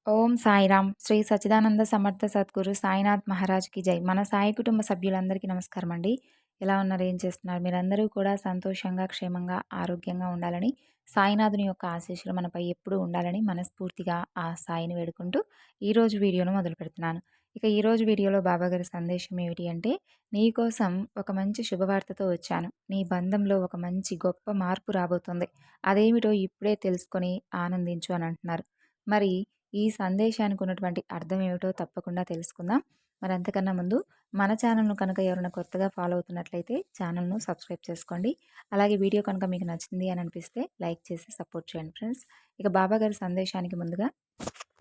ఓం సాయిరామ్. శ్రీ సచ్చిదానంద సమర్థ సద్గురు సాయినాథ్ మహారాజ్‌కి జై. మన సాయి కుటుంబ సభ్యులందరికీ నమస్కారం అండి. ఎలా ఉన్నారు? ఏం చేస్తున్నారు? మీరందరూ కూడా సంతోషంగా, క్షేమంగా, ఆరోగ్యంగా ఉండాలని, సాయినాథుని యొక్క ఆశీస్సులు మనపై ఎప్పుడూ ఉండాలని మనస్ఫూర్తిగా ఆ సాయిని వేడుకుంటూ ఈరోజు వీడియోను మొదలుపెడుతున్నాను. ఇక ఈరోజు వీడియోలో బాబాగారి సందేశం ఏమిటి అంటే, నీకోసం ఒక మంచి శుభవార్తతో వచ్చాను. నీ బంధంలో ఒక మంచి గొప్ప మార్పు రాబోతుంది. అదేమిటో ఇప్పుడే తెలుసుకొని ఆనందించు అని అంటున్నారు. మరి ఈ సందేశానికి ఉన్నటువంటి అర్థం ఏమిటో తప్పకుండా తెలుసుకుందాం. మరి అంతకన్నా ముందు మన ఛానల్‌ను కనుక ఎవరైనా కొత్తగా ఫాలో అవుతున్నట్లయితే ఛానల్‌ను సబ్స్క్రైబ్ చేసుకోండి. అలాగే వీడియో కనుక మీకు నచ్చింది అని అనిపిస్తే లైక్ చేసి సపోర్ట్ చేయండి ఫ్రెండ్స్. ఇక బాబాగారి సందేశానికి ముందుగా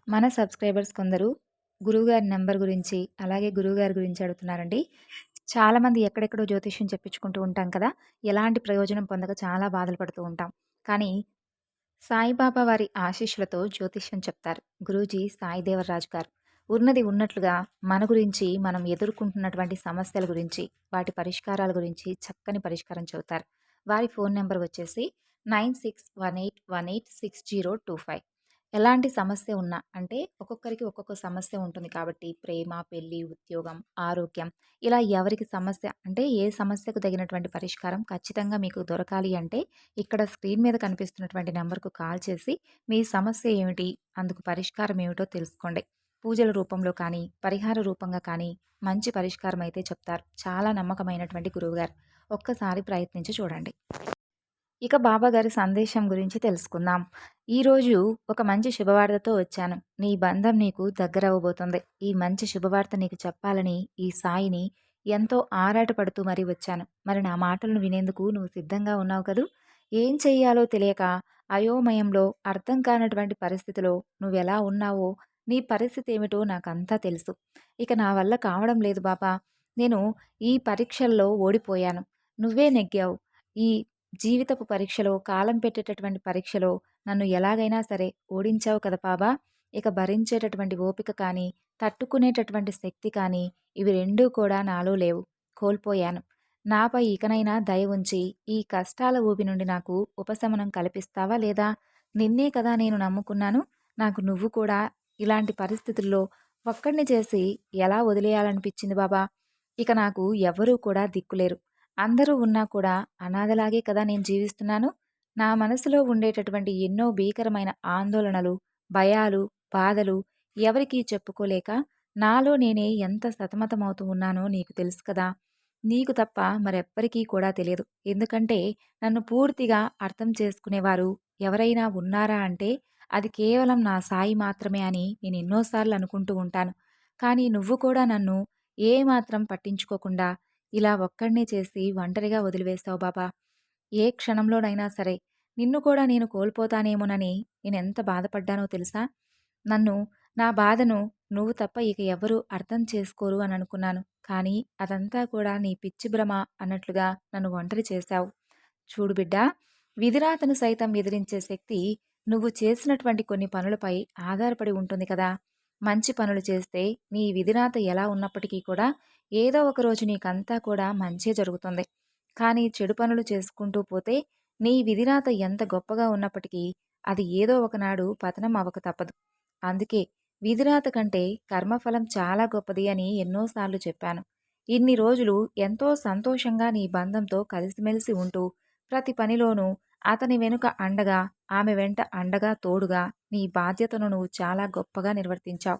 మన సబ్స్క్రైబర్స్ కొందరు గురువుగారి నెంబర్ గురించి, అలాగే గురువుగారి గురించి అడుగుతున్నారండి. చాలామంది ఎక్కడెక్కడో జ్యోతిష్యం చెప్పించుకుంటూ ఉంటాం కదా! ఎలాంటి ప్రయోజనం పొందక చాలా బాధలు పడుతూ ఉంటాం. కానీ సాయిబాబా వారి ఆశీస్సులతో జ్యోతిష్యం చెప్తారు గురూజీ సాయిదేవరాజు గారు. ఉన్నది ఉన్నట్లుగా మన గురించి, మనం ఎదుర్కొంటున్నటువంటి సమస్యల గురించి, వాటి పరిష్కారాల గురించి చక్కని పరిష్కారం చెబుతారు. వారి ఫోన్ నెంబర్ వచ్చేసి 9618186025. ఎలాంటి సమస్య ఉన్నా, అంటే ఒక్కొక్కరికి ఒక్కొక్క సమస్య ఉంటుంది కాబట్టి ప్రేమ, పెళ్లి, ఉద్యోగం, ఆరోగ్యం, ఇలా ఎవరికి సమస్య అంటే ఏ సమస్యకు తగినటువంటి పరిష్కారం ఖచ్చితంగా మీకు దొరకాలి అంటే ఇక్కడ స్క్రీన్ మీద కనిపిస్తున్నటువంటి నెంబర్కు కాల్ చేసి మీ సమస్య ఏమిటి, అందుకు పరిష్కారం ఏమిటో తెలుసుకోండి. పూజల రూపంలో కానీ, పరిహార రూపంగా కానీ మంచి పరిష్కారం అయితే చెప్తారు. చాలా నమ్మకమైనటువంటి గురువుగారు. ఒక్కసారి ప్రయత్నించి చూడండి. ఇక బాబాగారి సందేశం గురించి తెలుసుకుందాం. ఈరోజు ఒక మంచి శుభవార్తతో వచ్చాను. నీ బంధం నీకు దగ్గరవ్వబోతుంది. ఈ మంచి శుభవార్త నీకు చెప్పాలని ఈ సాయిని ఎంతో ఆరాటపడుతూ మరీ వచ్చాను. మరి నా మాటలను వినేందుకు నువ్వు సిద్ధంగా ఉన్నావు కదూ! ఏం చెయ్యాలో తెలియక అయోమయంలో, అర్థం కానటువంటి పరిస్థితిలో నువ్వెలా ఉన్నావో, నీ పరిస్థితి ఏమిటో నాకంతా తెలుసు. ఇక నా వల్ల కావడం లేదు బాబా. నేను ఈ పరీక్షల్లో ఓడిపోయాను. నువ్వే నెగ్గావు. ఈ జీవితపు పరీక్షలో, కాలం పెట్టేటటువంటి పరీక్షలో నన్ను ఎలాగైనా సరే ఓడించావు కదా బాబా! ఇక భరించేటటువంటి ఓపిక కానీ, తట్టుకునేటటువంటి శక్తి కానీ, ఇవి రెండూ కూడా నాలో లేవు. కోల్పోయాను. నాపై ఇకనైనా దయ ఉంచి, ఈ కష్టాల ఊబి నుండి నాకు ఉపశమనం కల్పిస్తావా లేదా? నిన్నే కదా నేను నమ్ముకున్నాను. నాకు నువ్వు కూడా ఇలాంటి పరిస్థితుల్లో ఒక్కడిని చేసి ఎలా వదిలేయాలనిపించింది బాబా! ఇక నాకు ఎవ్వరూ కూడా దిక్కులేరు. అందరూ ఉన్నా కూడా అనాథలాగే కదా నేను జీవిస్తున్నాను. నా మనసులో ఉండేటటువంటి ఎన్నో భీకరమైన ఆందోళనలు, భయాలు, బాధలు ఎవరికీ చెప్పుకోలేక నాలో నేనే ఎంత సతమతమవుతూ ఉన్నానో నీకు తెలుసు కదా! నీకు తప్ప మరెవ్వరికీ కూడా తెలియదు. ఎందుకంటే నన్ను పూర్తిగా అర్థం చేసుకునేవారు ఎవరైనా ఉన్నారా అంటే అది కేవలం నా సాయి మాత్రమే అని నేను ఎన్నోసార్లు అనుకుంటూ ఉంటాను. కానీ నువ్వు కూడా నన్ను ఏమాత్రం పట్టించుకోకుండా ఇలా ఒక్కడినే చేసి ఒంటరిగా వదిలివేశావు బాబా. ఏ క్షణంలోనైనా సరే నిన్ను కూడా నేను కోల్పోతానేమోనని నేనెంత బాధపడ్డానో తెలుసా? నన్ను, నా బాధను నువ్వు తప్ప ఇక ఎవరూ అర్థం చేసుకోరు అని అనుకున్నాను. కానీ అదంతా కూడా నీ పిచ్చి భ్రమ అన్నట్లుగా నన్ను ఒంటరి చేశావు. చూడు బిడ్డా, విధిరాతను సైతం ఎదిరించే శక్తి నువ్వు చేసినటువంటి కొన్ని పనులపై ఆధారపడి ఉంటుంది కదా! మంచి పనులు చేస్తే నీ విధిరాత ఎలా ఉన్నప్పటికీ కూడా ఏదో ఒక రోజు నీకంతా కూడా మంచే జరుగుతుంది. కానీ చెడు పనులు చేసుకుంటూ పోతే నీ విధిరాత ఎంత గొప్పగా ఉన్నప్పటికీ అది ఏదో ఒకనాడు పతనం అవ్వక తప్పదు. అందుకే విధిరాత కంటే కర్మఫలం చాలా గొప్పది అని ఎన్నోసార్లు చెప్పాను. ఇన్ని రోజులు ఎంతో సంతోషంగా నీ బంధంతో కలిసిమెలిసి ఉంటూ ప్రతి పనిలోనూ అతని వెనుక అండగా, ఆమె వెంట అండగా తోడుగా నీ బాధ్యతను నువ్వు చాలా గొప్పగా నిర్వర్తించావు.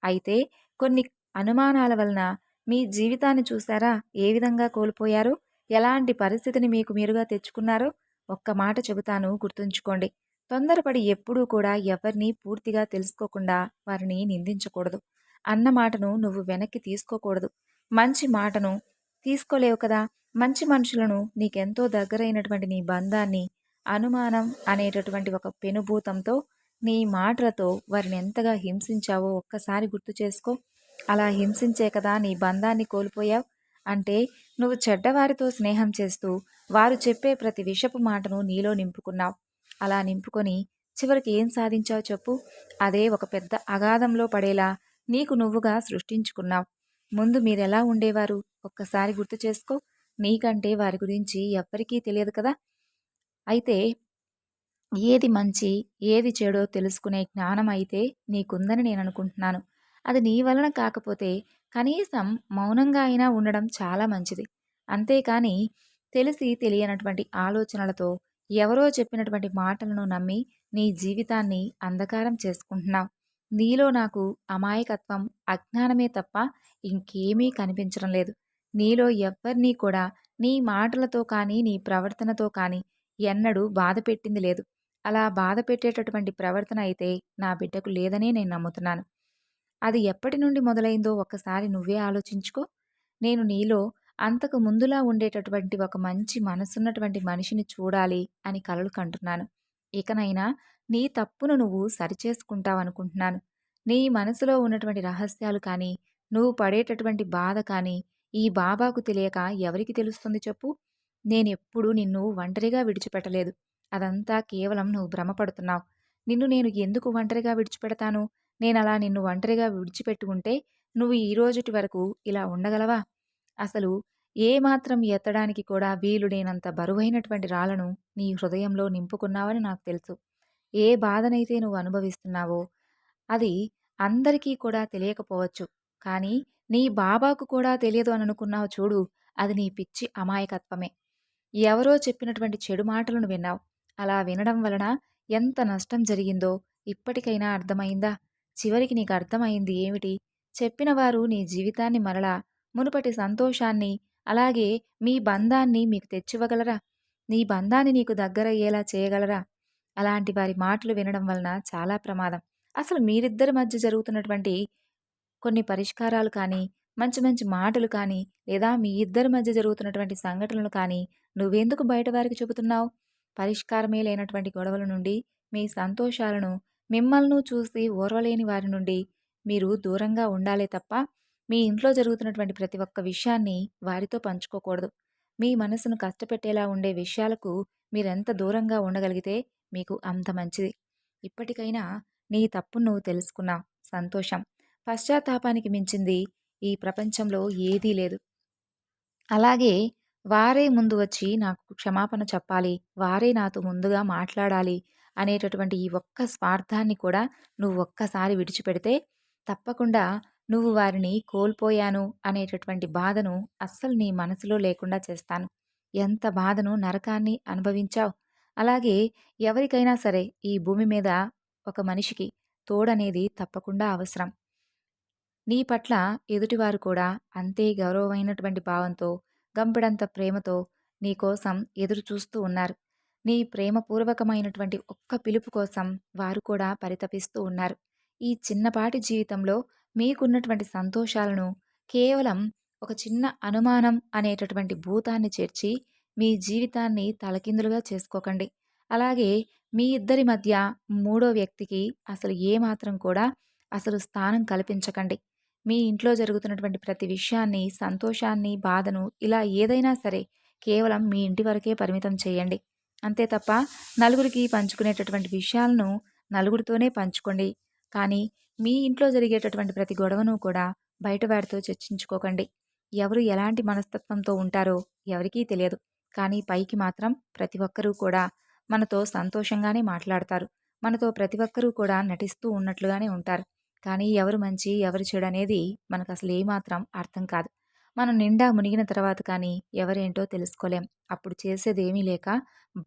అయితే కొన్ని అనుమానాల వలన మీ జీవితాన్ని చూసారా ఏ విధంగా కోల్పోయారు? ఎలాంటి పరిస్థితిని మీకు మీరుగా తెచ్చుకున్నారో? ఒక్క మాట చెబుతాను, గుర్తుంచుకోండి. తొందరపడి ఎప్పుడూ కూడా ఎవరిని పూర్తిగా తెలుసుకోకుండా వారిని నిందించకూడదు. అన్న మాటను నువ్వు వెనక్కి తీసుకోకూడదు. మంచి మాటను తీసుకోలేవు కదా! మంచి మనుషులను, నీకెంతో దగ్గరైనటువంటి నీ బంధాన్ని అనుమానం అనేటటువంటి ఒక పెనుభూతంతో నీ మాటలతో వారిని ఎంతగా హింసించావో ఒక్కసారి గుర్తు చేసుకో. అలా హింసించే కదా నీ బంధాన్ని కోల్పోయావు. అంటే నువ్వు చెడ్డవారితో స్నేహం చేస్తూ వారు చెప్పే ప్రతి విషపు మాటను నీలో నింపుకున్నావు. అలా నింపుకొని చివరికి ఏం సాధించావు చెప్పు? అదే ఒక పెద్ద అగాధంలో పడేలా నీకు నువ్వుగా సృష్టించుకున్నావు. ముందు మీరెలా ఉండేవారు ఒక్కసారి గుర్తు చేసుకో. నీకంటే వారి గురించి ఎవ్వరికీ తెలియదు కదా! అయితే ఏది మంచి, ఏది చెడో తెలుసుకునే జ్ఞానం అయితే నీకుందని నేననుకుంటున్నాను. అది నీ వలన కాకపోతే కనీసం మౌనంగా అయినా ఉండడం చాలా మంచిది. అంతేకానీ తెలిసి తెలియనటువంటి ఆలోచనలతో ఎవరో చెప్పినటువంటి మాటలను నమ్మి నీ జీవితాన్ని అంధకారం చేసుకుంటున్నావు. నీలో నాకు అమాయకత్వం, అజ్ఞానమే తప్ప ఇంకేమీ కనిపించడం లేదు. నీలో ఎవ్వరినీ కూడా నీ మాటలతో కానీ, నీ ప్రవర్తనతో కానీ ఎన్నడూ బాధపెట్టింది లేదు. అలా బాధ పెట్టేటటువంటి ప్రవర్తన అయితే నా బిడ్డకు లేదనే నేను నమ్ముతున్నాను. అది ఎప్పటి నుండి మొదలైందో ఒక్కసారి నువ్వే ఆలోచించుకో. నేను నీలో అంతకు ముందులా ఉండేటటువంటి ఒక మంచి మనసున్నటువంటి మనిషిని చూడాలి అని కలలు కంటున్నాను. ఇకనైనా నీ తప్పును నువ్వు సరిచేసుకుంటావనుకుంటున్నాను. నీ మనసులో ఉన్నటువంటి రహస్యాలు కానీ, నువ్వు పడేటటువంటి బాధ కానీ, ఈ బాబాకు తెలియక ఎవరికి తెలుస్తుంది చెప్పు? నేనెప్పుడూ నిన్ను ఒంటరిగా విడిచిపెట్టలేదు. అదంతా కేవలం నువ్వు భ్రమపడుతున్నావు. నిన్ను నేను ఎందుకు ఒంటరిగా విడిచిపెడతాను? నేనలా నిన్ను ఒంటరిగా విడిచిపెట్టి ఉంటే నువ్వు ఈ రోజుటి వరకు ఇలా ఉండగలవా? అసలు ఏ మాత్రం ఎత్తడానికి కూడా వీలు లేనంత బరువైనటువంటి రాళ్ళను నీ హృదయంలో నింపుకున్నావని నాకు తెలుసు. ఏ బాధనైతే నువ్వు అనుభవిస్తున్నావో అది అందరికీ కూడా తెలియకపోవచ్చు. కానీ నీ బాబాకు కూడా తెలియదు అని అనుకున్నావు చూడు, అది నీ పిచ్చి అమాయకత్వమే. ఎవరో చెప్పినటువంటి చెడు మాటలను విన్నావు. అలా వినడం వలన ఎంత నష్టం జరిగిందో ఇప్పటికైనా అర్థమైందా? చివరికి నీకు అర్థమైంది ఏమిటి? చెప్పిన వారు నీ జీవితాన్ని మరలా మునుపటి సంతోషాన్ని, అలాగే మీ బంధాన్ని మీకు తెచ్చివ్వగలరా? నీ బంధాన్ని నీకు దగ్గరయ్యేలా చేయగలరా? అలాంటి వారి మాటలు వినడం వలన చాలా ప్రమాదం. అసలు మీరిద్దరి మధ్య జరుగుతున్నటువంటి కొన్ని పరిష్కారాలు కానీ, మంచి మంచి మాటలు కానీ, లేదా మీ ఇద్దరి మధ్య జరుగుతున్నటువంటి సంఘటనలు కానీ, నువ్వెందుకు బయట వారికి చెబుతున్నావు? పరిష్కారమే లేనటువంటి గొడవల నుండి, మీ సంతోషాలను, మిమ్మల్ని చూసి ఓర్వలేని వారి నుండి మీరు దూరంగా ఉండాలే తప్ప, మీ ఇంట్లో జరుగుతున్నటువంటి ప్రతి ఒక్క విషయాన్ని వారితో పంచుకోకూడదు. మీ మనసును కష్టపెట్టేలా ఉండే విషయాలకు మీరెంత దూరంగా ఉండగలిగితే మీకు అంత మంచిది. ఇప్పటికైనా నీ తప్పును నువ్వు తెలుసుకున్నావు. సంతోషం. పశ్చాత్తాపానికి మించింది ఈ ప్రపంచంలో ఏదీ లేదు. అలాగే వారే ముందు వచ్చి నాకు క్షమాపణ చెప్పాలి. వారే నాతో ముందుగా మాట్లాడాలి అనేటటువంటి ఈ ఒక్క స్వార్థాన్ని కూడా నువ్వు ఒక్కసారి విడిచిపెడితే తప్పకుండా నువ్వు వారిని కోల్పోయాను అనేటటువంటి బాధను అస్సలు నీ మనసులో లేకుండా చేస్తాను. ఎంత బాధను, నరకాన్ని అనుభవించావు. అలాగే ఎవరికైనా సరే ఈ భూమి మీద ఒక మనిషికి తోడనేది తప్పకుండా అవసరం. నీ పట్ల ఎదుటివారు కూడా అంతే గౌరవమైనటువంటి భావంతో, గంపెడంత ప్రేమతో నీకోసం ఎదురు చూస్తూ ఉన్నారు. నీ ప్రేమపూర్వకమైనటువంటి ఒక్క పిలుపు కోసం వారు కూడా పరితపిస్తూ ఉన్నారు. ఈ చిన్నపాటి జీవితంలో మీకున్నటువంటి సంతోషాలను కేవలం ఒక చిన్న అనుమానం అనేటటువంటి భూతాన్ని చేర్చి మీ జీవితాన్ని తలకిందులుగా చేసుకోకండి. అలాగే మీ ఇద్దరి మధ్య మూడో వ్యక్తికి అసలు ఏమాత్రం కూడా అసలు స్థానం కల్పించకండి. మీ ఇంట్లో జరుగుతున్నటువంటి ప్రతి విషయాన్ని, సంతోషాన్ని, బాధను ఇలా ఏదైనా సరే కేవలం మీ ఇంటి వరకే పరిమితం చేయండి. అంతే తప్ప నలుగురికి పంచుకునేటటువంటి విషయాలను నలుగురితోనే పంచుకోండి. కానీ మీ ఇంట్లో జరిగేటటువంటి ప్రతి గొడవను కూడా బయట వారితో చర్చించుకోకండి. ఎవరు ఎలాంటి మనస్తత్వంతో ఉంటారో ఎవరికీ తెలియదు. కానీ పైకి మాత్రం ప్రతి ఒక్కరూ కూడా మనతో సంతోషంగానే మాట్లాడతారు. మనతో ప్రతి ఒక్కరూ కూడా నటిస్తూ ఉన్నట్లుగానే ఉంటారు. కానీ ఎవరు మంచి, ఎవరు చెడు అనేది మనకసలు ఏమాత్రం అర్థం కాదు. మనం నిండా మునిగిన తర్వాత కానీ ఎవరేంటో తెలుసుకోలేం. అప్పుడు చేసేదేమీ లేక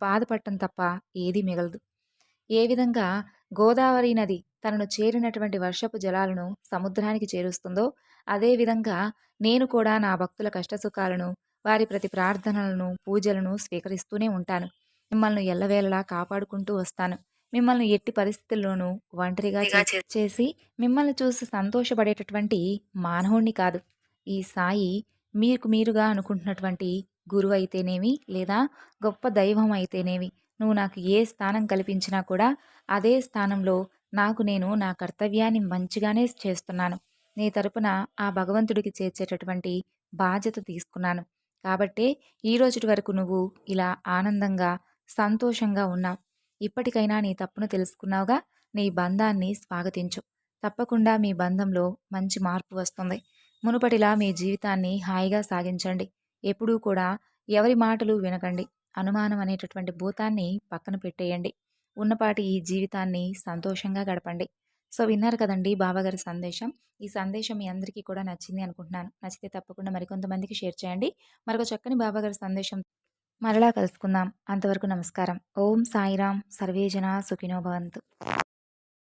బాధపడటం తప్ప ఏదీ మిగలదు. ఏ విధంగా గోదావరి నది తనను చేరినటువంటి వర్షపు జలాలను సముద్రానికి చేరుస్తుందో, అదే విధంగా నేను కూడా నా భక్తుల కష్టసుఖాలను, వారి ప్రతి ప్రార్థనలను, పూజలను స్వీకరిస్తూనే ఉంటాను. మిమ్మల్ని ఎల్లవేళలా కాపాడుకుంటూ వస్తాను. మిమ్మల్ని ఎట్టి పరిస్థితుల్లోనూ ఒంటరిగా చేసి మిమ్మల్ని చూసి సంతోషపడేటటువంటి మానవుణ్ణి కాదు. ఈ సాయి మీకు మీరుగా అనుకుంటున్నటువంటి గురువు అయితేనేమి, లేదా గొప్ప దైవం అయితేనేమి, నువ్వు నాకు ఏ స్థానం కల్పించినా కూడా అదే స్థానంలో నాకు నేను నా కర్తవ్యాన్ని మంచిగానే చేస్తున్నాను. నీ తరపున ఆ భగవంతుడికి చేర్చేటటువంటి బాధ్యత తీసుకున్నాను. కాబట్టే ఈ రోజుటి వరకు నువ్వు ఇలా ఆనందంగా, సంతోషంగా ఉన్నావు. ఇప్పటికైనా నీ తప్పును తెలుసుకున్నావుగా, నీ బంధాన్ని స్వాగతించు. తప్పకుండా మీ బంధంలో మంచి మార్పు వస్తుంది. మునుపటిలా మీ జీవితాన్ని హాయిగా సాగించండి. ఎప్పుడూ కూడా ఎవరి మాటలు వినకండి. అనుమానం అనేటటువంటి భూతాన్ని పక్కన పెట్టేయండి. ఉన్నపాటి ఈ జీవితాన్ని సంతోషంగా గడపండి. సో, విన్నారు కదండీ బాబాగారి సందేశం. ఈ సందేశం మీ అందరికీ కూడా నచ్చింది అనుకుంటున్నాను. నచ్చితే తప్పకుండా మరికొంతమందికి షేర్ చేయండి. మరొక చక్కని బాబాగారి సందేశం మరలా కలుసుకుందాం. అంతవరకు నమస్కారం. ఓం సాయిరాం. సర్వే జనా సుఖినో భవంతు.